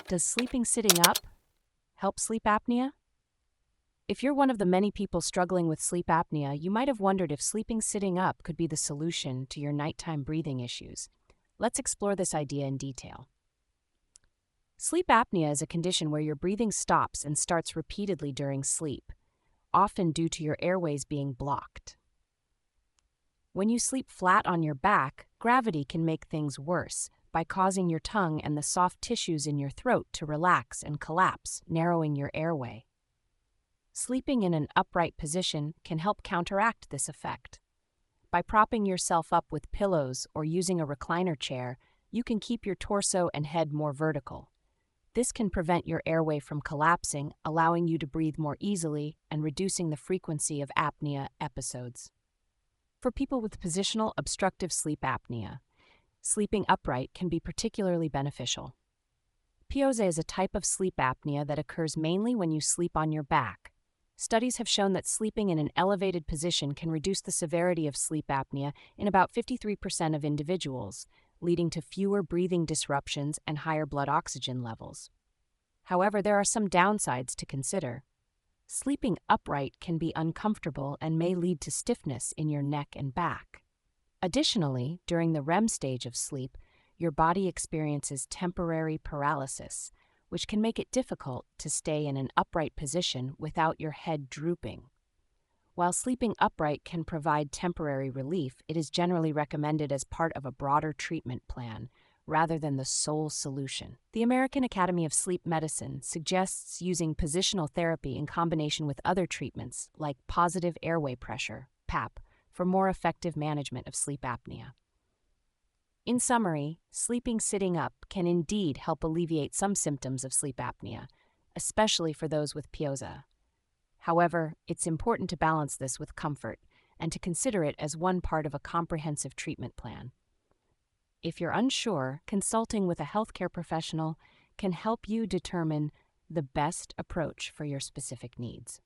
Does sleeping sitting up help sleep apnea? If you're one of the many people struggling with sleep apnea, you might have wondered if sleeping sitting up could be the solution to your nighttime breathing issues. Let's explore this idea in detail. Sleep apnea is a condition where your breathing stops and starts repeatedly during sleep, often due to your airways being blocked. When you sleep flat on your back, gravity can make things worse by causing your tongue and the soft tissues in your throat to relax and collapse, narrowing your airway. Sleeping in an upright position can help counteract this effect. By propping yourself up with pillows or using a recliner chair, you can keep your torso and head more vertical. This can prevent your airway from collapsing, allowing you to breathe more easily and reducing the frequency of apnea episodes. For people with positional obstructive sleep apnea, sleeping upright can be particularly beneficial. POSA is a type of sleep apnea that occurs mainly when you sleep on your back. Studies have shown that sleeping in an elevated position can reduce the severity of sleep apnea in about 53% of individuals, leading to fewer breathing disruptions and higher blood oxygen levels. However, there are some downsides to consider. Sleeping upright can be uncomfortable and may lead to stiffness in your neck and back. Additionally, during the REM stage of sleep, your body experiences temporary paralysis, which can make it difficult to stay in an upright position without your head drooping. While sleeping upright can provide temporary relief, it is generally recommended as part of a broader treatment plan, rather than the sole solution. The American Academy of Sleep Medicine suggests using positional therapy in combination with other treatments like positive airway pressure, PAP, for more effective management of sleep apnea. In summary, sleeping sitting up can indeed help alleviate some symptoms of sleep apnea, especially for those with POSA. However, it's important to balance this with comfort and to consider it as one part of a comprehensive treatment plan. If you're unsure, consulting with a healthcare professional can help you determine the best approach for your specific needs.